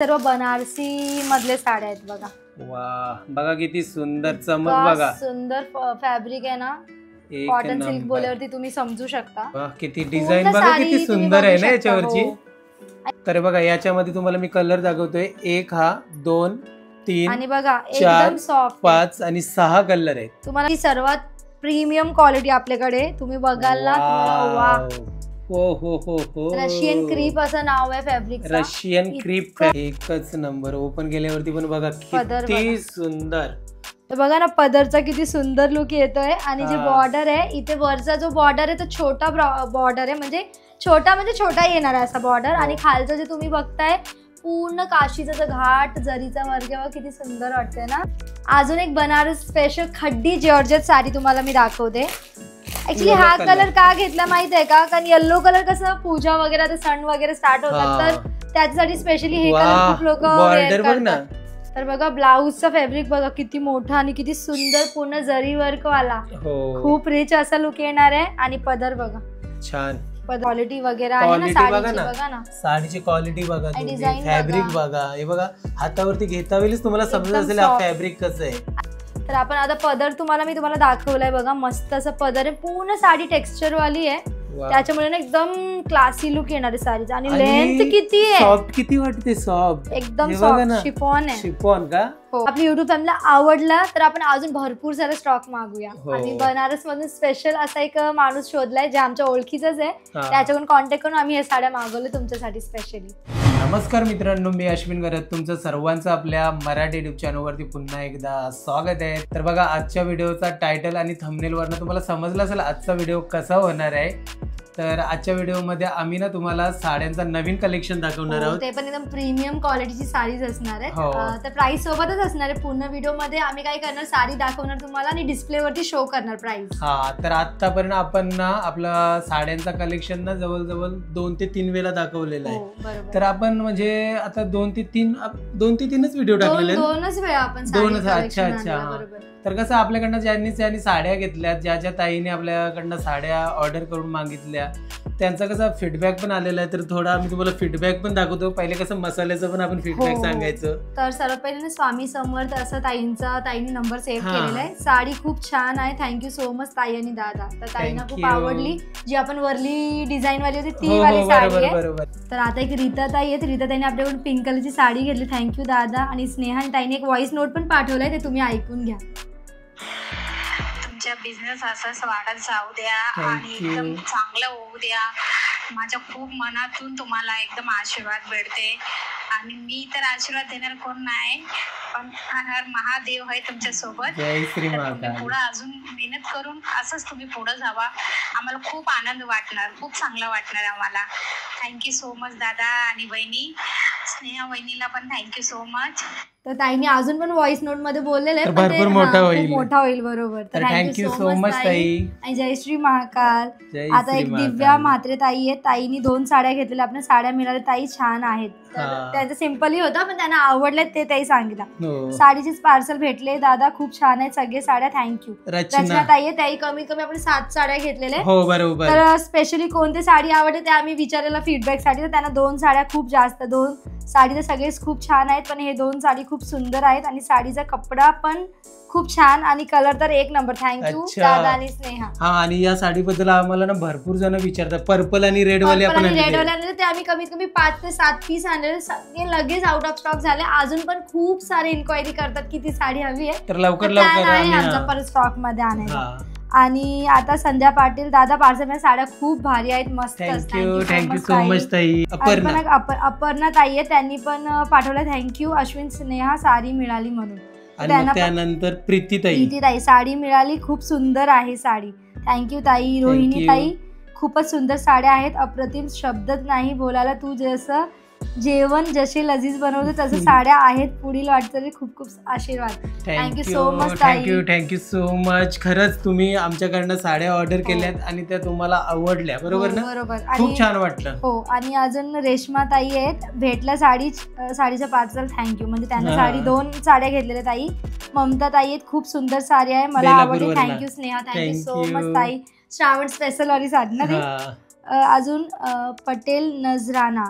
सर्व बनारसी मधले साड्या आहेत बघा. वाह, बघा किती सुंदर चमक, बघा सुंदर फॅब्रिक आहे ना, कॉटन सिल्क बोलल्यावरती तुम्ही समजू शकता. वाह, किती डिझाइन बघा, किती सुंदर आहे ना याच्यावरची. तर बघा याच्यामध्ये तुम्हाला मी कलर दाखवतोय. 1 हा 2 3 आणि बघा एकदम सॉफ्ट 5 आणि 6 कलर आहेत. तुम्हाला ही सर्वात प्रीमियम क्वालिटी आपल्याकडे तुम्ही बघाल ना. वाह, हो हो हो हो, रशियन क्रीप असं नाव आहे फॅब्रिक. रशियन क्रीप एकच नंबर. ओपन केल्यावरती पण बघा किती सुंदर. बघा ना पदरचा किती सुंदर लुक येतोय. आणि जे बॉर्डर आहे इथे वरचा जो बॉर्डर आहे तो छोटा बॉर्डर आहे, म्हणजे छोटा येणार आहे असा बॉर्डर. आणि खालचं जे तुम्ही बघताय पूर्ण काशीचा घाट जरीचा वर्ग, किती सुंदर वाटतंय ना. अजून एक बनारस स्पेशल खड्डी जॉर्जेट साडी तुम्हाला मी दाखवते. ऍक्च्युली हा कलर का घेतला माहित आहे का, कारण येल्लो कलर कसं पूजा वगैरे ते सण वगैरे स्टार्ट होतात तर त्याच्यासाठी स्पेशली हे कलर खूप लोक वेअर करतात. तर बघा ब्लाऊजचा फॅब्रिक बघा किती मोठा आणि किती सुंदर, पूर्ण जरी वर्क वाला, खूप रिच असा लुक येणार आहे. आणि पदर बघा छान, क्वालिटी वगैरे आहे ना साडीची. बघा ना साडीची क्वालिटी बघा, फॅब्रिक बघा. हे बघा हातावरती घेता वेळेस तुम्हाला समजत असेल हा फॅब्रिक कसं आहे. तर आपण आता पदर मी तुम्हाला दाखवलाय बघा. मस्त असं पदर आहे, पूर्ण साडी टेक्स्चर वाली आहे, त्याच्यामुळे ना एकदम क्लासी लुक येणार आहे साडीचा. आणि लेंथ किती आहे, सॉफ्ट किती वाटते, सॉफ्ट एकदम सॉफ्ट शिफॉन आहे. शिफॉन का? आपली युट्यूब फॅमिलीला आवडला तर आपण अजून भरपूर सारा स्टॉक मागूया. आणि बनारस मधून स्पेशल असा एक माणूस शोधलाय जे आमच्या ओळखीचाच आहे, त्याच्याकडून कॉन्टॅक्ट करून आम्ही हे साड्या मागवल्या तुमच्यासाठी स्पेशली. नमस्कार मित्रांनो, मी अश्विन गरत तुमचं सर्वांचं आपल्या मराठी युट्यूब चॅनलवरती पुन्हा एकदा स्वागत आहे. तर बघा आजच्या व्हिडिओचा टायटल आणि थंबनेल वरनं तुम्हाला समजलं असेल आजचा व्हिडिओ कसा होणार आहे. तर आजच्या व्हिडिओमध्ये आम्ही ना तुम्हाला साड्यांचा नवीन कलेक्शन दाखवणार आहोत. ते पण एकदम प्रीमियम क्वालिटीची साडीज असणार आहे. तर प्राइस सोबतच असणार आहे. पूर्ण व्हिडिओ मध्ये आम्ही काय करणार, साडी दाखवणार तुम्हाला आणि डिस्प्ले वरती शो करणार प्राइस. तर आतापर्यंत आपण ना आपला साड्यांचा कलेक्शन ना जवळजवळ 2 ते 3 वेळा दाखवलेला आहे. तर आपण म्हणजे आता 2 ते 3च व्हिडिओ टाकलेले. 2च वेळा आपण. अच्छा अच्छा. तर कसं आपल्याकडनं ज्यांनी साड्या घेतल्या, ज्या ताईने आपल्याकडनं साड्या ऑर्डर करून मागितल्या, त्यांचा कसा फीडबॅक पण आलेला आहे. तर थोडा आम्ही तुम्हाला फीडबॅक पण दाखवतो. पहिले कसं मसाल्याचं पण आपण फीडबॅक सांगायचं. तर सर्वात पहिले स्वामी समर्थ असं ताईंनी नंबर सेव्ह केलेला आहे. साडी खूप छान आहे. थँक्यू सो मच ताई आणि दादा. तर ताईंना खूप आवडली. जी आपण वरली डिझाईन वाली होती ती वाली साडी आहे. तर आता एक रीता ताई आहे. रीता ताईने आपल्याकडून पिंक कलरची साडी घेतली. थँक्यू दादा. आणि स्नेहा ताईने एक व्हॉइस नोट पण पाठवलाय, ते तुम्ही ऐकून घ्या. तुमचा बिझनेस असाच वाढत जाऊ द्या आणि एकदम चांगलं होऊ द्या. माझ्या खूप मनातून तुम्हाला एकदम आशीर्वाद भेटते. आणि मी तर आशीर्वाद देणार कोण नाही, पण हर महादेव आहे तुमच्या सोबत. पुढे अजून मेहनत करून असंच तुम्ही पुढे जावा. आम्हाला खूप आनंद वाटणार, खूप चांगलं वाटणार आम्हाला. थँक्यू सो मच दादा आणि बहिणी. स्नेहा वहिनीला पण थँक्यू सो मच. तर ताईने अजून पण व्हॉइस नोट मध्ये बोललेलं आहे, भरपूर मोठा होईल. बरोबर. तर थँक्यू सो मच ताई. आणि जय श्री महाकाल. आता एक दिव्या म्हात्रे ताई आहे. ताईनी 2 साड्या घेतलेल्या. आपल्या साड्या मिळाल्या ताई, छान आहेत. त्यांचं सिंपली होता पण त्यांना आवडले ते ताई सांगितलं. साडीचेच पार्सल भेटले दादा, खूप छान आहेत सगळे साड्या. थँक्यू. रचना ताई आहे. ताई कमीत कमी आपण 7 साड्या घेतलेल्या. हो बरोबर. तर स्पेशली कोणती साडी आवडते ते आम्ही विचारलेला फीडबॅक साठी. तर त्यांना 2 साड्या खूप जास्त, 2 साडी तर सगळेच खूप छान आहेत, पण हे 2 साडी खूप सुंदर आहेत. आणि साडीचा कपडा पण खूप छान आणि कलर तर एक नंबर. थँक्यू दादा आणि स्नेहा. आणि या साडीबद्दल आम्हाला ना भरपूर जण विचारतात. पर्पल आणि रेड वाले आपण ते आम्ही कमीत कमी 5 ते 7 पीस आणले. सगळे लगेच आउट ऑफ स्टॉक झाले. अजून पण खूप सारे इन्क्वायरी करतात की ती साडी हवी आहे. तर लवकर आमच्या परत स्टॉक मध्ये आणायला. आणि आता संध्या पाटील दादा पार्सल साड्या खूप भारी आहेत, मस्त. थँक्यू सो मच ताई. अपर्णा ताई आहे, त्यांनी पण पाठवलं. थँक्यू. अश्विन स्नेहा साडी मिळाली म्हणून. त्यानंतर प्रीती ताई साडी मिळाली, खूप सुंदर आहे साडी. थँक्यू ताई. रोहिणी ताई खूपच सुंदर साड्या आहेत, अप्रतिम, शब्दच नाही बोलायला. तू जसं जेवण जसे लजीज बनवते तसं साड्या आहेत. पुढील वाटचाली खूप खूप आशीर्वाद. थँक्यू सो मच ताई. Thank you so much. खरंच तुम्ही आमच्याकडनं साड्या ऑर्डर केल्यात आणि त्या तुम्हाला आवडल्या, बरोबर ना? बरोबर. खूप छान वाटलं. हो. आणि अजून रेश्मा ताई आहेत, भेटल्या साडीचं पार्सल. थँक्यू. म्हणजे त्यांना 2 साड्या घेतलेल्या ताई. ममता ताई आहेत, खूप सुंदर साडी आहे, मला आवडली. Thank you Sneha. Thank you so much ताई. श्रावण स्पेशल वाली साडी ना ती. अजून पटेल नजराना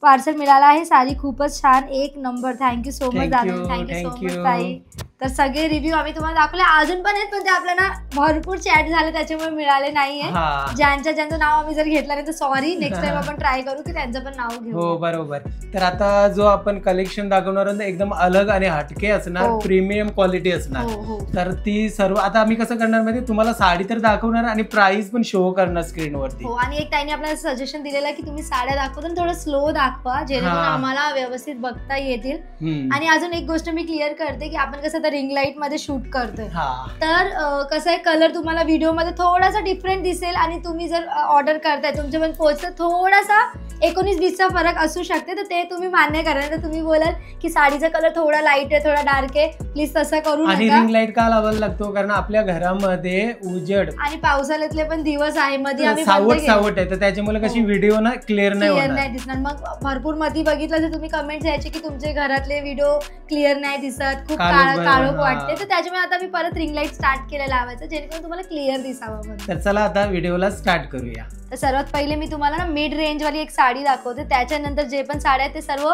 पार्सल मिळाला आहे. साडी खूपच छान, एक नंबर. थँक्यू सो मच दादा, थँक्यू सो मच ताई. तर सगळे रिव्ह्यू आम्ही तुम्हाला दाखवले, अजून पण आहेत पण ते आपल्याला भरपूर चॅट झाले त्याच्यामुळे मिळाले नाहीये. ज्यांचं नाव आम्ही जर घेतलं नाही तर सॉरी, नेक्स्ट टाइम आपण ट्राय करू की त्यांचं पण नाव घेऊ. हो बरोबर. तर आता जो आपण कलेक्शन दाखवणार आहोत एकदम अलग आणि हटके असणार, प्रीमियम क्वालिटी असणार. तर ती सर्व आता आम्ही कसं करणार माहिती, तुम्हाला साडी तर दाखवणार आणि प्राइस पण शो करणार स्क्रीनवरती. हो, आणि एक ताईने आपल्याला सजेशन दिलेलं की तुम्ही साड्या दाखवताना थोडं स्लो दाखवा जेणेकरून आम्हाला व्यवस्थित बघता येतील. आणि अजून एक गोष्ट मी क्लिअर करते की आपण कसं रिंग लाईट मध्ये शूट करतोय, तर कसं आहे कलर तुम्हाला व्हिडिओ मध्ये थोडासा डिफरंट दिसेल आणि तुम्ही जर ऑर्डर करताय तुमच्या पण पोहोचतं थोडासा 19-20चा फरक असू शकते. तर ते तुम्ही मान्य करा, तर तुम्ही बोलाल की साडीचा कलर थोडा लाईट आहे थोडा डार्क आहे, प्लीज तसं करू नका. आणि रिंग लाईट का लावायला लागतो, कारण आपल्या घरामध्ये उजेड आणि पावसाळ्यातले पण दिवस आहे, मध्ये आम्ही सावट आहे, तर त्याच्यामुळे कशी व्हिडिओ ना क्लिअर नाही दिसणार. मग भरपूर मध्ये बघितलं तर तुम्ही कमेंट द्यायचे की तुमचे घरातले व्हिडिओ क्लिअर नाही दिसत, खूप काळोख वाटते. तर त्याच्यामुळे आता मी परत रिंग लाईट स्टार्ट केलं लावायचं जेणेकरून तुम्हाला क्लिअर दिसावं. तर चला आता व्हिडिओला स्टार्ट करूया. तर सर्वात पहिले मी तुम्हाला ना मिड रेंज वाली एक साडी दाखवते, त्याच्यानंतर जे पण साड्या आहेत ते सर्व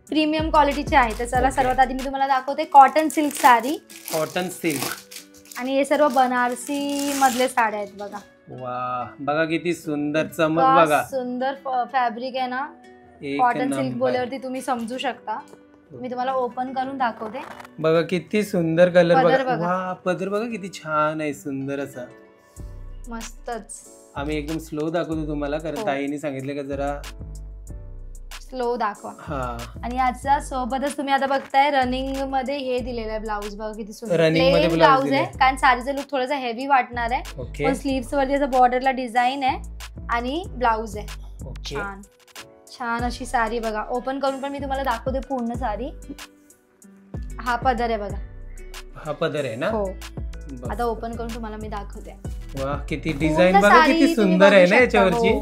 प्रीमियम क्वालिटीचे आहेत. तर चला सर्वात आधी मी तुम्हाला दाखवते cotton silk sari. Cotton silk, आणि हे सर्व बनारसी मधले साड्या आहेत बघा. वा, बघा किती सुंदर चमक, बघा सुंदर फॅब्रिक आहे ना. कॉटन सिल्क बोलल्यावरती तुम्ही समजू शकता. मी तुम्हाला ओपन करून दाखवते. बघा किती सुंदर कलर, बघा पदर बघा किती छान आहे, सुंदर असा, मस्तच. आम्ही एकदम स्लो दाखवतो तुम्हाला, कारण ताईने सांगितलं का जरा स्लो दाखवा. आणि याचा सोबतच तुम्ही आता बघताय रनिंग मध्ये हे दिलेलं आहे ब्लाऊज. बघा किती सुंदर प्लेन ब्लाऊज आहे, कारण साडीचा लुक थोडासा हेवी वाटणार आहे. पण स्लीव्स वरती असं बॉर्डरला डिझाईन आहे आणि ब्लाऊज आहे. छान छान अशी साडी बघा. ओपन करून पण मी तुम्हाला दाखवते पूर्ण साडी. हा पदर आहे बघा, हा पदर आहे ना. हो, आता ओपन करून तुम्हाला मी दाखवते. वा, किती डिझाईन बघा, किती सुंदर आहे ना याच्यावरची.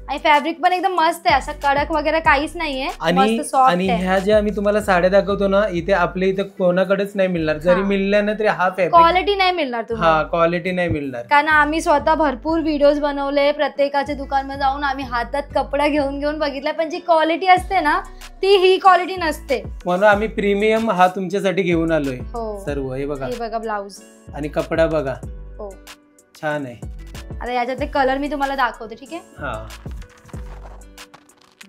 आणि फॅब्रिक पण एकदम मस्त आहे, असं कडक वगैरे काहीच नाहीये. आणि ह्या ज्या मी तुम्हाला साड्या दाखवतो ना, इथे आपल्या इथे कोणाकडेच नाही मिळणार. जरी मिळल्या ना तरी हा फॅब्रिक क्वालिटी नाही मिळणार तुम्हाला. हा, क्वालिटी नाही मिळणार. कारण आम्ही स्वतः भरपूर व्हिडिओज बनवले, प्रत्येकाच्या दुकानमध्ये जाऊन आम्ही हातात कपडा घेऊन बघितला, पण जी क्वालिटी असते ना ती ही क्वालिटी नसते. म्हणून आम्ही प्रीमियम हा तुमच्यासाठी घेऊन आलोय सर्व. हे बघा ब्लाऊज आणि कपडा बघा, हो छान आहे. आता याच्यातले कलर मी तुम्हाला दाखवते, ठीक आहे. हा,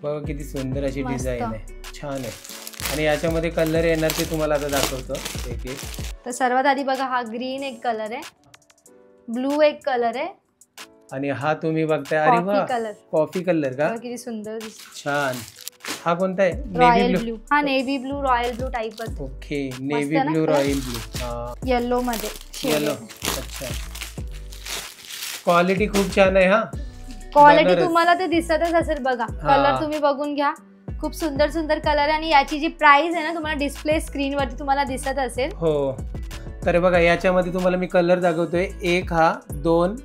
बघा किती सुंदर अशी डिझाईन आहे, छान आहे. आणि याच्यामध्ये कलर येणार ते तुम्हाला आता दाखवतो एक एक. तर सर्वात आधी बघा, हा ग्रीन एक कलर आहे, ब्लू एक कलर आहे, आणि हा तुम्ही बघताय, अरे वा, कॉफी कलर का, किती सुंदर दिसतो, छान. हा कोणता आहे? Royal blue. हा नेव्ही ब्लू, रॉयल ब्लू टाइपच. Okay, navy blue, royal blue, yellow मध्ये. येलो, अच्छा. क्वालिटी खूप छान आहे. हा, क्वालिटी तुम्हाला ते दिसतच असेल बघा. कलर तुम्ही बघून घ्या, खूप सुंदर सुंदर कलर आहे. आणि याची जी प्राइस आहे ना तुम्हाला डिस्प्ले स्क्रीन वरती तुम्हाला दिसत असेल. हो, तर बघा याच्यामध्ये तुम्हाला मी कलर दाखवतोय. 1 हा 2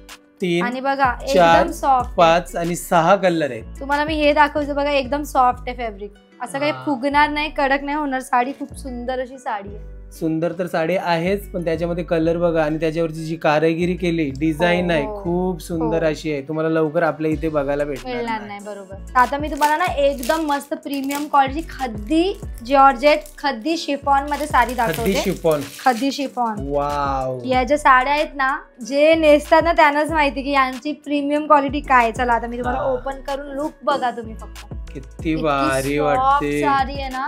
3 आणि बघा एकदम सॉफ्ट 5 आणि 6 कलर आहे. तुम्हाला मी हे दाखवतो बघा, एकदम सॉफ्ट आहे फॅब्रिक, असं काही फुगणार नाही, कडक नाही होणार. साडी खूप सुंदर अशी साडी आहे. सुंदर तर साडी आहेच, पण त्याच्यामध्ये कलर बघा आणि त्याच्यावरची जी कारागिरी केली, डिझाईन आहे खूप सुंदर अशी आहे. तुम्हाला लवकर आपल्या इथे बघायला मिळणार नाही. बरोबर. आता मी तुम्हाला ना एकदम मस्त प्रीमियम क्वालिटी खद्दी जॉर्जेट खद्दी शिफॉन मध्ये साडी दाखवते. खद्दी शिफॉन. वाव, या ज्या साड्या आहेत ना, जे नेसतात ना त्यांनाच माहिती की यांची प्रीमियम क्वालिटी काय. चला आता मी तुम्हाला ओपन करून लुक बघा तुम्ही फक्त. किती भारी वाटते साडी आहे ना.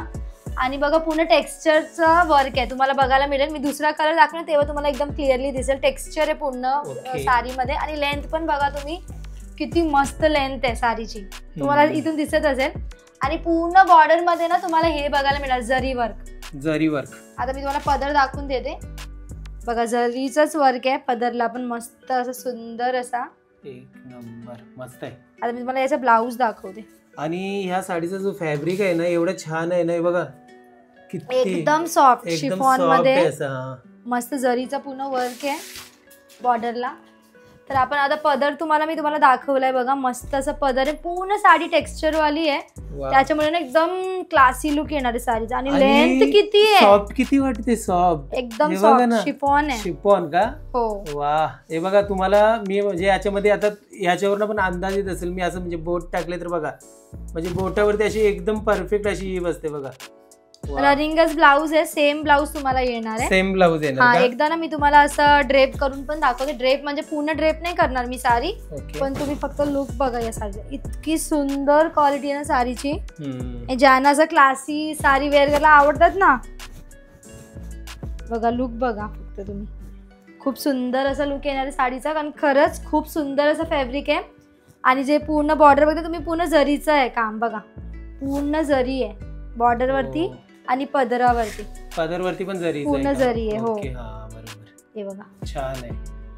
आणि बघा पूर्ण टेक्स्चरचं वर्क आहे, तुम्हाला बघायला मिळेल. मी दुसरा कलर दाखवणार तेव्हा तुम्हाला एकदम क्लिअरली दिसेल. टेक्स्चर आहे पूर्ण साडीमध्ये. आणि लेंथ पण बघा तुम्ही, किती मस्त लेंथ आहे साडीची, तुम्हाला इथून दिसत असेल. आणि पूर्ण बॉर्डर मध्ये ना तुम्हाला हे बघायला मिळेल, जरी वर्क. आता मी तुम्हाला पदर दाखवून देते बघा, जरीचंच वर्क आहे पदरला पण, मस्त असं सुंदर असा, एक नंबर मस्त आहे. आता मी तुम्हाला याचा ब्लाऊज दाखवते. आणि ह्या साडीचा जो फॅब्रिक आहे ना, एवढं छान आहे ना, बघा एकदम सॉफ्ट शिफॉन मध्ये, मस्त जरीचा पूर्ण वर्क आहे बॉर्डरला. तर आपण आता पदर मी तुम्हाला दाखवलाय बघा, मस्त असं पदर आहे, पूर्ण साडी टेक्स्चर वाली आहे, त्याच्यामुळे ना एकदम क्लासी लुक येणार आहे साडीचा. आणि लेंथ किती आहे, सॉफ्ट किती वाटते, सॉफ्ट एकदम सॉफ्ट शिफॉन आहे. शिफॉन का? हो. वा, हे बघा तुम्हाला मी म्हणजे याच्यामध्ये आता याच्यावरनं पण अंदाज येत असेल, मी असं म्हणजे बोट टाकले तर बघा, म्हणजे बोटावरती अशी एकदम परफेक्ट अशी बसते बघा. रनिंगच ब्लाऊज आहे, सेम ब्लाऊज तुम्हाला येणार आहे, सेम ब्लाऊज येणार. हा, एकदा ना मी तुम्हाला असं ड्रेप करून पण दाखवते. ड्रेप म्हणजे पूर्ण ड्रेप नाही करणार मी साडी, पण तुम्ही फक्त लुक बघा या साडीचा. इतकी सुंदर क्वालिटी आहे ना साडीची. ज्यांना असं क्लासी साडी वेअर करायला आवडतात ना, बघा लुक बघा फक्त तुम्ही. खूप सुंदर असा लुक येणार आहे साडीचा, कारण खरंच खूप सुंदर असं फॅब्रिक आहे. आणि जे पूर्ण बॉर्डर बघता तुम्ही, पूर्ण जरीचं आहे काम बघा, पूर्ण जरी आहे बॉर्डर वरती आणि पदरावरती पण जरी पूर्ण जरी आहे. हो, बरोबर. हे बघा छान आहे.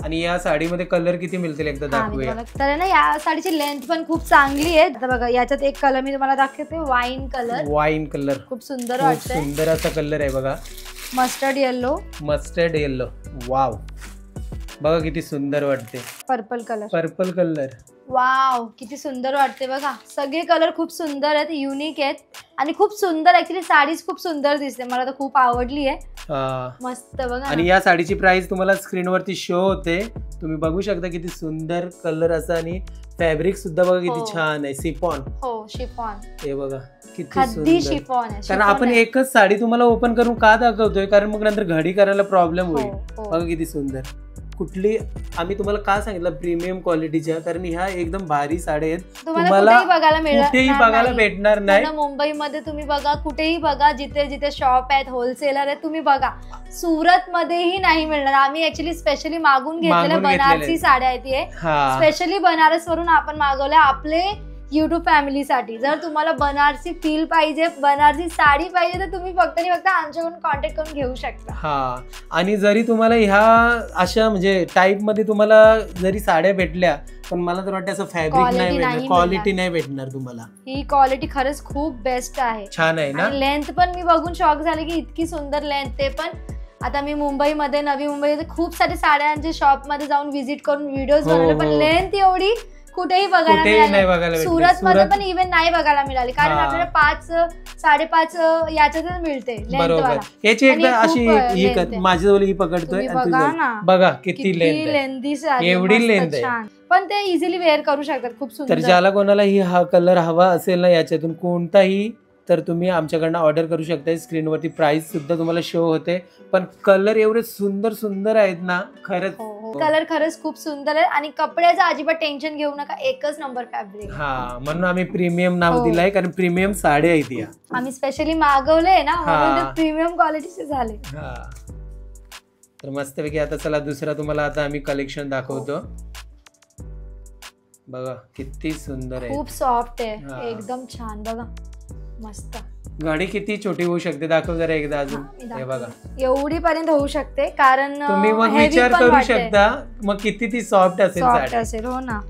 आणि या साडीमध्ये कलर किती मिळतील एकदा दाखवूया. तर ना या साडीची लेंथ पण खूप चांगली आहे. आता बघा याच्यात एक कलर मी तुम्हाला दाखवते, वाईन कलर. खूप सुंदर वाटतंय, सुंदर असा कलर आहे बघा, मस्टर्ड येल्लो. वाव, बघा किती सुंदर वाटते. Purple colour. वाव, किती सुंदर वाटते बघा. सगळे कलर खूप सुंदर आहेत, युनिक आहेत आणि खूप सुंदर. ऍक्च्युली साडीच खूप सुंदर दिसते, मला तर खूप आवडली आहे. मस्त बघा. आणि या साडीची प्राइस तुम्हाला स्क्रीनवरती शो होते, तुम्ही बघू शकता किती सुंदर कलर असा. आणि फॅब्रिक सुद्धा बघा किती छान आहे, शिफॉन. हे बघा किती सुंदर शिफॉन आहे. कारण आपण एकच साडी तुम्हाला ओपन करून का दाखवतोय, कारण मग नंतर घडी करायला प्रॉब्लेम होईल. बघा किती सुंदर. कुठली आम्ही तुम्हाला का सांगितलं प्रीमियम क्वालिटीच्या, कारण ह्या एकदम भारी साड्या आहेत, तुम्हाला कुठेही बघायला भेटणार नाही. मुंबईमध्ये तुम्ही बघा, कुठेही बघा, जिथे जिथे शॉप आहेत, होलसेलर आहेत, तुम्ही बघा, सुरत मध्येही नाही मिळणार. आम्ही ऍक्च्युली स्पेशली मागून घेतलेल्या बनारसी साड्या आहेत, स्पेशली बनारस वरून आपण मागवल्या आपले युट्यूब फॅमिलीसाठी. जर तुम्हाला बनारसी फील पाहिजे, बनारसी साडी पाहिजे, तर तुम्ही फक्त आणि फक्त आमच्याकडून कॉन्टॅक्ट करून घेऊ शकता. हा, आणि जरी तुम्हाला ह्या अशा म्हणजे टाईप मध्ये तुम्हाला जरी साड्या भेटल्या, पण मला तर वाटतं असं फॅब्रिक नाही भेटणार, क्वालिटी नाही भेटणार तुम्हाला. ही क्वालिटी खरंच खूप बेस्ट आहे, छान आहे ना. लेंथ पण मी बघून शॉक झाले की इतकी सुंदर लेंथ. ते पण आता मी मुंबईमध्ये, नवी मुंबईमध्ये खूप सारे साड्यांचे शॉप मध्ये जाऊन व्हिजिट करून व्हिडिओज बनवले, पण लेंथ एवढी कुठेही बघायला मिळाली. सुरत मध्ये पण इव्हन नाही बघायला मिळाली, कारण आपल्याला 5-5.5 याच्यातच मिळते. बरोबर. याची एकदा अशी माझ्याजवळ ही पकडतोय, बघा किती लेंथी साडी, एवढी लेंथ आहे, पण ते इझिली वेअर करू शकतात. खूप सुंदर. तर ज्याला कोणाला ही हा कलर हवा असेल ना याच्यातून कोणताही, तर तुम्ही आमच्याकडनं ऑर्डर करू शकता. स्क्रीनवरती प्राइस सुद्धा तुम्हाला शो होते, पण कलर एवढे सुंदर सुंदर आहेत ना, खरंच कलर खरंच खूप सुंदर आहे. आणि कपड्याचं अजिबात टेन्शन घेऊ नका, एकच नंबर फॅब्रिक. हा, म्हणून आम्ही प्रीमियम नाव दिलंय, कारण प्रीमियम साड्या आहेत या. आम्ही स्पेशली मागवलंय ना, म्हणून प्रीमियम क्वालिटीचे झाले. तर मस्तपैकी आता चला दुसरा तुम्हाला आता आम्ही कलेक्शन दाखवतो. बघा किती सुंदर आहे, खूप सॉफ्ट आहे, एकदम छान. बघा मस्त. गाडी किती छोटी होऊ शकते, दाखव जरा एकदा अजून. हे बघा एवढी पर्यंत होऊ शकते, कारण तुम्ही मग विचार करू शकता मग किती ती सॉफ्ट असेल. हो ना.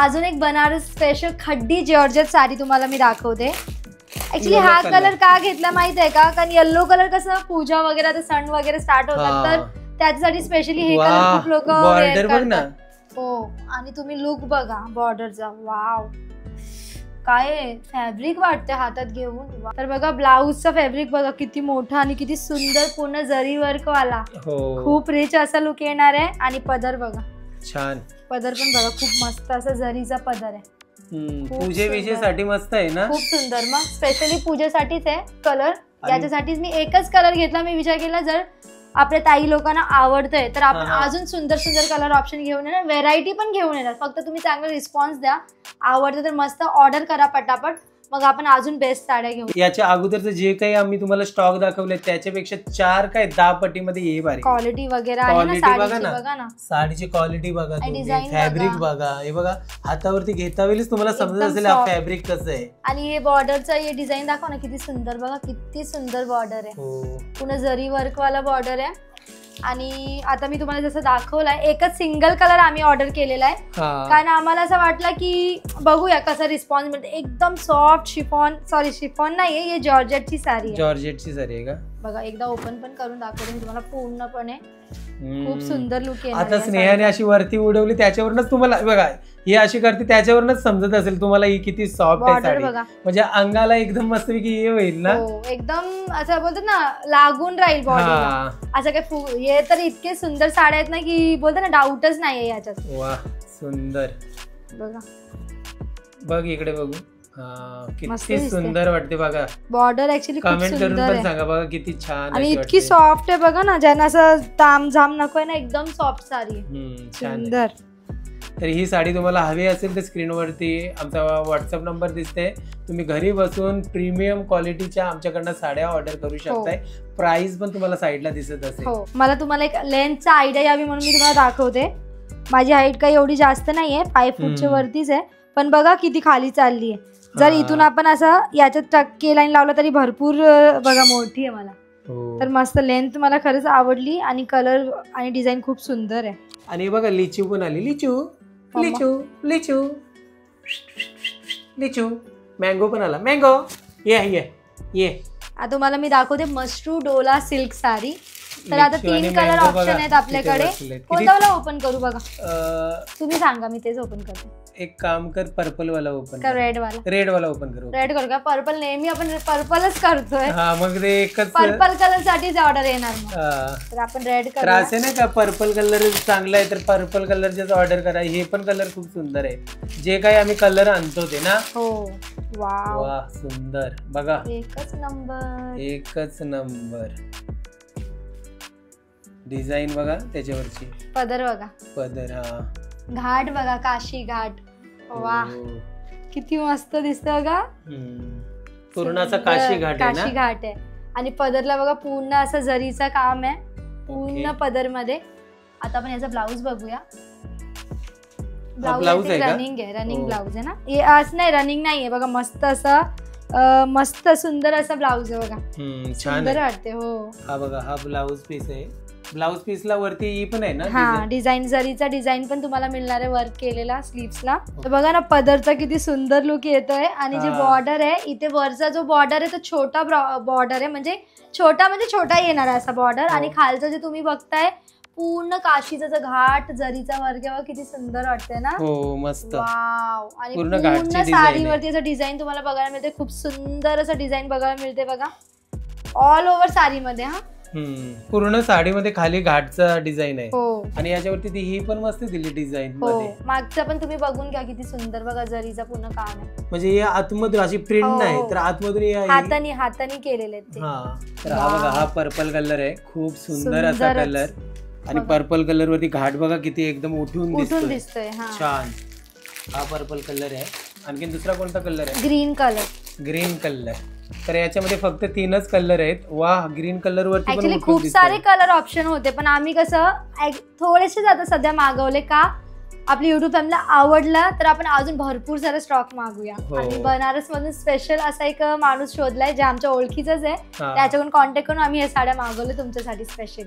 अजून एक बनारस स्पेशल खड्डी जॉर्जेट साडी तुम्हाला मी दाखवते. ऍक्च्युली हा कलर का घेतला माहित आहे का, कारण येल्लो कलर कसं पूजा वगैरे, आता सण वगैरे स्टार्ट होतात, तर त्याच्यासाठी स्पेशली हे कलर खूप लोक वेअर करतात. हो, आणि तुम्ही लुक बघा बॉर्डरचा, वाव काय फॅब्रिक वाटते हातात घेऊन. तर बघा ब्लाऊजचा फॅब्रिक बघा किती मोठा आणि किती सुंदर, पूर्ण जरी वर्क वाला, खूप रिच असा लुक येणार आहे. आणि पदर बघा छान, पदर पण बघा खूप मस्त असा जरीचा पदर आहे. पूजेसाठी मस्त आहे ना, खूप सुंदर. मग स्पेशली पूजेसाठीच आहे कलर, याच्यासाठीच मी एकच कलर घेतला. मी विचार केला जर आपल्या ताई लोकांना आवडतंय तर आपण अजून सुंदर सुंदर कलर ऑप्शन घेऊन येणार, व्हेरायटी पण घेऊन येणार. फक्त तुम्ही चांगला रिस्पॉन्स द्या, आवडतं तर मस्त ऑर्डर करा पटापट, मग आपण अजून बेस्ट साड्या घेऊ. याच्या अगोदरचं जे काही आम्ही तुम्हाला स्टॉक दाखवले त्याच्यापेक्षा 4 काय 10 पटीमध्ये हे भारी क्वालिटी वगैरे आहे ना साडीची. बघा ना साडीची क्वालिटी बघा, फॅब्रिक बघा. हे बघा हातावरती घेता वेळेस तुम्हाला समजत असेल हा फॅब्रिक कसं आहे. आणि हे बॉर्डरचं हे डिझाईन दाखव ना, किती सुंदर. बघा किती सुंदर बॉर्डर आहे, पुन्हा जरी वर्क वाला बॉर्डर आहे. आणि आता मी तुम्हाला जसं दाखवलंय, एकच सिंगल कलर आम्ही ऑर्डर केलेला आहे, कारण आम्हाला असं वाटलं की बघूया कसा रिस्पॉन्स मिळतो. एकदम सॉफ्ट शिफॉन नाहीये, हे जॉर्जेटची साडी आहे. जॉर्जेटची साडी आहे का? बघा एकदा ओपन पण करून दाखवते मी तुम्हाला पूर्णपणे. खूप सुंदर लुक आहे. आता स्नेहाने अशी वरती उडवली त्याच्यावरूनच तुम्हाला बघा ही अशी करते त्याच्यावरूनच समजत असेल तुम्हाला ही किती सॉफ्ट आहे साडी. म्हणजे अंगाला एकदम मस्तपैकी हे होईल ना, एकदम असं बोलतात ना लागून राहील बॉडीला. असं काय हे तर इतके सुंदर साड्या आहेत ना की बोलतात ना डाऊटच नाहीये याच्यात. वा सुंदर बघा, बघ इकडे बघू. किती सुंदर वाटते बघा. बॉर्डर ऍक्च्युअली कमेंट करून पण सांगा बघा किती छान आणि इतकी सॉफ्ट आहे बघा ना, ज्यांना असं तामझाम नकोय ना एकदम सॉफ्ट साडी सुंदर. तर ही साडी तुम्हाला हवी असेल तर स्क्रीनवरती आमचा व्हॉट्सअप नंबर दिसते. तुम्ही घरी बसून प्रीमियम क्वालिटीच्या आमच्याकडनं साड्या ऑर्डर करू शकताय. प्राइस पण तुम्हाला साईडला दिसत असेल. मला तुम्हाला एक लेंथचा आयडिया यावी म्हणून मी तुम्हाला दाखवते. माझी हाईट काही एवढी जास्त नाहीये, 5 फूटच्या वरतीच आहे, पण बघा किती खाली चालली आहे. जर इथून आपण असं याच्यात टक्के लाईन लावला तरी भरपूर बघा मोठी आहे मला. तर मस्त लेंथ मला खरंच आवडली आणि कलर आणि डिझाईन खूप सुंदर आहे. आणि बघा लिचू पण आली. लिचू लिचू लिचू लिचू. मँगो पण आला. मँगो ये ये ये. आता तुम्हाला मी दाखवते मशरू डोला सिल्क साडी. तर आता 3 कलर ऑप्शन आहेत आपल्याकडे. कोणता वाला ओपन करू बघा, तुम्ही सांगा, मी तेच ओपन करते. एक काम कर, पर्पल वाला ओपन कर. रेड वाला. रेड वाला ओपन करू. रेड करू का? पर्पल नेहमी आपण पर्पलच करतोय. मग ते एकच पर्पल कलर साठीच ऑर्डर येणार. तर आपण रेड करू. त्रास आहे ना का पर्पल कलर चांगला आहे तर पर्पल कलरच ऑर्डर करा. हे पण कलर खूप सुंदर आहे. जे काही आम्ही कलर आणतो ते ना. हो. वा सुंदर बघा. एकच नंबर. एकच नंबर. डिझाईन बघा त्याच्यावरची. पदर बघा. पदर. घाट बघा, काशी घाट. वा किती मस्त दिसत बघा. पूर्ण असा काशी घाट आहे. काशी घाट आहे. आणि पदरला बघा पूर्ण असं जरीचं काम आहे पूर्ण पदर मध्ये. आता आपण याचा ब्लाऊज बघूया. ब्लाऊज रनिंग आहे. रनिंग ब्लाऊज आहे ना. हे असं नाही, रनिंग नाहीये बघा. मस्त असं मस्त सुंदर असा ब्लाऊज आहे बघा. सुंदर वाटते. हो. हा बघा, हा ब्लाऊज पीस आहे. ब्लाऊज पीसला वरती पण आहे ना. हा डिझाईन, जरीचा डिझाईन पण तुम्हाला मिळणार आहे वर्क केलेला स्लीव्सला. तर बघा ना पदरचा किती सुंदर लुक येतोय. आणि जे बॉर्डर आहे इथे वरचा जो बॉर्डर आहे तो छोटा बॉर्डर आहे. म्हणजे छोटा येणार आहे असा बॉर्डर. आणि खालचं जे तुम्ही बघताय पूर्ण काशीचा घाट जरीचा वर्क आहे. किती सुंदर वाटतंय ना. हो मस्त. वाव. आणि पूर्ण साडीवरती असं डिझाईन तुम्हाला बघायला मिळते. खूप सुंदर असं डिझाईन बघायला मिळते बघा ऑल ओव्हर साडीमध्ये. पूर्ण साडीमध्ये खाली घाटचा डिझाईन आहे. हो. आणि याच्यावरती ती ही पण मस्त दिली डिझाईन. मागचं पण तुम्ही बघून घ्या किती सुंदर बघा जरीचा पूर्ण काम आहे. म्हणजे या आतमधून अशी प्रिंट नाही तर आतमधून हाताने केलेले. तर हा बघा, हा पर्पल कलर आहे. खूप सुंदर असा कलर. आणि पर्पल कलर वरती घाट बघा किती एकदम उठून दिसतोय. छान. हा पर्पल कलर आहे. आणखी दुसरा कोणता कलर आहे? Green colour. Green colour. तर याच्यामध्ये फक्त 3च कलर आहेत. वा. ग्रीन कलर वरती ऍक्च्युली खूप सारे कलर ऑप्शन होते पण आम्ही कसं थोडेसे आता सध्या मागवले का आपली युट्यूब फॅमिलीला आवडला तर आपण अजून भरपूर सारे स्टॉक मागूया. आणि बनारस मधून स्पेशल असा एक माणूस शोधलाय जे आमच्या ओळखीचाच आहे. त्याच्याकडून कॉन्टॅक्ट करून आम्ही हे साड्या मागवल्या तुमच्यासाठी स्पेशली.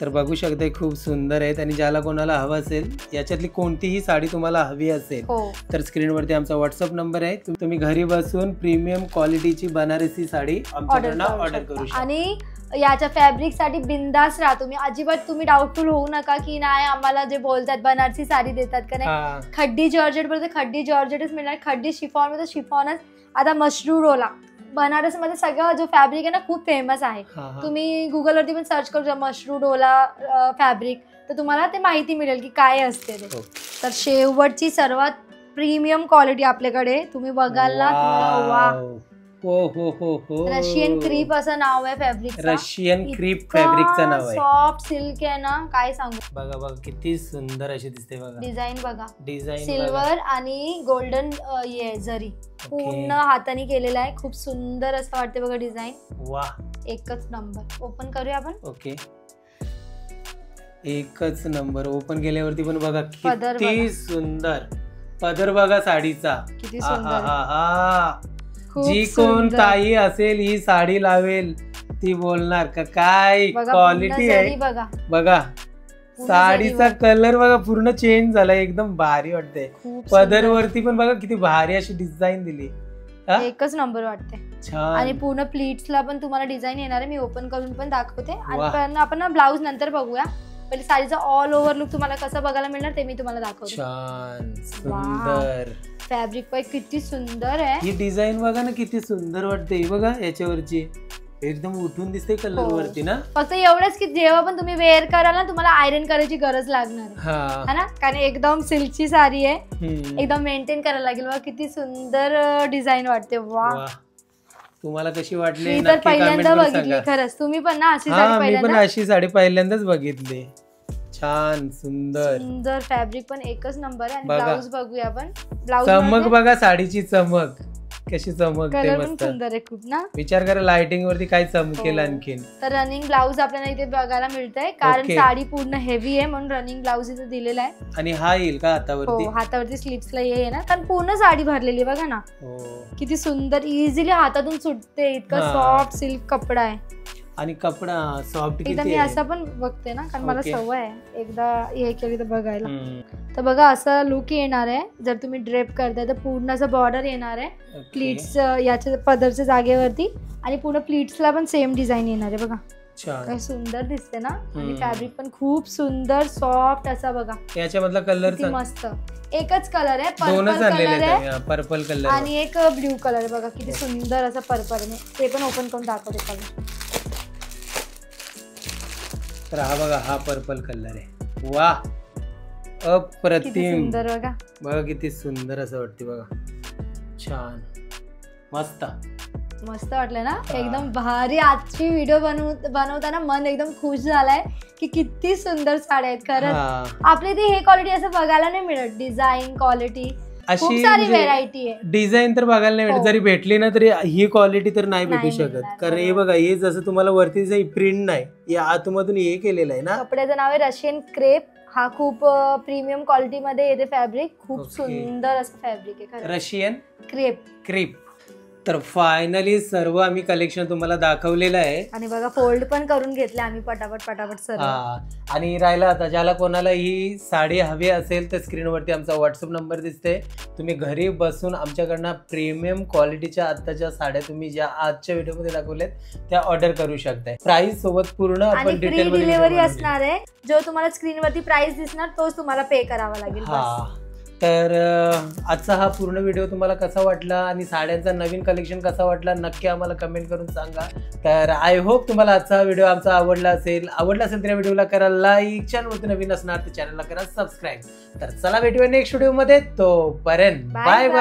तर बघू शकता खूप सुंदर आहेत. आणि ज्याला कोणाला हवं असेल याच्यातली कोणतीही साडी तुम्हाला हवी असेल तर स्क्रीनवरती आमचा व्हॉट्सअप नंबर आहे. तुम्ही घरी बसून प्रीमियम क्वालिटीची बनारसी साडी आमच्याकडनं ऑर्डर करू शकता. आणि याच्या फॅब्रिक साठी बिंदास राहा तुम्ही. अजिबात तुम्ही डाऊटफुल होऊ नका की नाही आम्हाला जे बोलतात बनारसी साडी देतात का नाही. खड्डी जॉर्जेट बोलते खड्डी जॉर्जेटच मिळणार. खड्डी शिफॉन मध्ये शिफॉनच. आता मशरू डोला बनारस मध्ये सगळं जो फॅब्रिक आहे ना खूप फेमस आहे. तुम्ही गुगलवरती पण सर्च करू मशरू डोला फॅब्रिक तर तुम्हाला ते माहिती मिळेल की काय असते ते. तर शेवटची सर्वात प्रीमियम क्वालिटी आपल्याकडे तुम्ही बघाल ना. वा. रशियन क्रीप असं नाव आहे फॅब्रिक. रशियन क्रीप फॅब्रिकचं नाव आहे. सॉफ्ट सिल्क आहे ना काय सांगू. बघा बघा किती सुंदर अशी दिसते बघा. डिझाईन बघा. डिझाईन सिल्वर आणि गोल्डन जरी पूर्ण हाताने केलेला आहे. खूप सुंदर असं वाटते बघा डिझाईन. वा. एकच नंबर. ओपन करूया आपण. ओके. एकच नंबर. ओपन केल्यावरती पण बघा किती सुंदर पदर बघा साडीचा. किती सुंदर. जी कोण ताई असेल ही साडी लावेल ती बोलणार का काय क्वालिटी आहे. बघा साडीचा कलर बघा पूर्ण चेंज झाला. एकदम भारी वाटते. पदर वरती पण बघा किती भारी अशी डिझाईन दिली. एकच नंबर वाटते. छान. आणि पूर्ण प्लीट्सला पण तुम्हाला डिझाईन येणार आहे. मी ओपन करून पण दाखवते आणि वाह. पण आपण ब्लाऊज नंतर बघूया. पहिले साडीचा ऑल ओव्हर लुक तुम्हाला कसं बघायला मिळणार ते मी तुम्हाला दाखवते. छान सुंदर. फॅब्रिक पण किती सुंदर आहे. ही डिझाईन बघा ना किती सुंदर वाटते. ही बघा याच्यावरची एकदम उठून दिसते कलर वरती ना. फक्त एवढंच की जेव्हा पण तुम्ही वेअर कराल ना तुम्हाला आयरन करायची गरज लागणार हा है ना, कारण एकदम सिल्कची साडी आहे. हम्म. एकदम मेंटेन करायला लागेल. बघा किती सुंदर डिझाईन वाटते. वा, वा. तुम्हाला कशी वाटली मी तर नक्की पहिल्यांदा comment वर बघितली. सांगा. खरंच तुम्ही पण ना अशी हा साडी मी पण पहिल्यांदा. अशी साडी पहिल्यांदाच बघितली. छान सुंदर सुंदर फॅब्रिक पण एकच नंबर आहे. आणि बघा. ब्लाऊज बघूया आपण. ब्लाऊज चमक बघा साडीची चमक कशी चमकते कलर पण मस्त. सुंदर आहे खूप ना. विचार करा लाइटिंग वरती काय चमकेल हो. आणखीन. तर रनिंग ब्लाऊज आपल्याला इथे बघायला मिळतंय कारण Okay. साडी पूर्ण हेवी आहे म्हणून रनिंग ब्लाऊज इथे दिलेला आहे. आणि हा येईल का हातावरती. हो, हातावरती स्लीव्सला ये ना, कारण पूर्ण साडी भरलेली आहे. बघा ना हो. किती सुंदर, इझिली हातातून सुटते. इतका हा. सॉफ्ट सिल्क कपडा आहे. आणि कपडा सॉफ्ट एकदा किती मी आहे. असं पण बघते ना, कारण मला Okay. सवय आहे एकदा हे केली तर बघायला. हम्म. तर बघा असं लुक येणार आहे. जर तुम्ही ड्रेप करताय तर पूर्ण असं बॉर्डर येणार आहे Okay. प्लीट्स याच्या पदरच्या जागेवरती. आणि पूर्ण प्लीट्सला पण सेम डिझाईन येणार आहे. बघा छान. काय सुंदर दिसते ना. आणि हम्म. फॅब्रिक पण खूप सुंदर सॉफ्ट असा. बघा याच्यामधला कलर किती मस्त. एकच कलर आहे, दोनच पर्पल आणलेले कलर आहे आहेत पर्पल कलर. आणि एक ब्ल्यू कलर आहे. बघा किती सुंदर असा पर्पल आहे. ते पण ओपन करून दाखवते कलर. तर हा बघा हा पर्पल कलर आहे. वा किती अप्रतिम. सुंदर बघा. बघा किती सुंदर असं वाटते बघा. छान मस्त. मस्त वाटलं ना. हा. एकदम भारी. आजची व्हिडिओ बनवताना मन एकदम खुश झालाय की किती सुंदर साड्या आहेत खरंच. हा. आपल्या इथे हे क्वालिटी असं बघायला नाही मिळत. डिझाईन क्वालिटी खूप अशी सारी म्हणजे व्हेरायटी आहे. डिझाईन तर बघायला नाही भेटत. हो. जरी भेटली ना तरी ही क्वालिटी तर नाही भेटू नाही शकत. मिळणार. कारण हे बघा हे जसं तुम्हाला वरती प्रिंट नाही या आतमधून हे केलेलं आहे ना. कपड्याचं नाव आहे रशियन क्रेप. हा खूप प्रीमियम क्वालिटी मध्ये येते फॅब्रिक. खूप Okay. सुंदर असं फॅब्रिक आहे खरं. Russian crepe. क्रीप. तर फायनली सर्व आम्ही कलेक्शन तुम्हाला दाखवलेलं आहे. आणि बघा फोल्ड पण करून घेतले आम्ही पटापट सर्व. हा. आणि राहिला आता ज्याला कोणाला ही साडी हवी असेल तर स्क्रीनवरती आमचा व्हॉट्सअप नंबर दिसते. तुम्ही घरी बसून आमच्याकडनं प्रीमियम क्वालिटीच्या आत्ताच्या साड्या तुम्ही ज्या आजच्या व्हिडिओमध्ये दाखवल्यात त्या ऑर्डर करू शकताय. प्राइस सोबत पूर्ण आणि आपण फ्री डिटेल डिलिव्हरी असणार आहे. जो तुम्हाला स्क्रीनवरती प्राइस दिसणार तोच तुम्हाला पे करावा लागेल. बस. हा. तर आजचा हा पूर्ण व्हिडिओ तुम्हाला कसा वाटला आणि साड्यांचा नवीन कलेक्शन कसा वाटला नक्की आम्हाला कमेंट करून सांगा. तर आय होप तुम्हाला आजचा व्हिडिओ आमचा आवडला असेल तर या व्हिडिओला करा लाईक. चॅनलवरती नवीन असणार तर चॅनलला करा सबस्क्राईब. तर चला भेटूया नेक्स्ट व्हिडिओमध्ये. तोपर्यंत बाय बाय.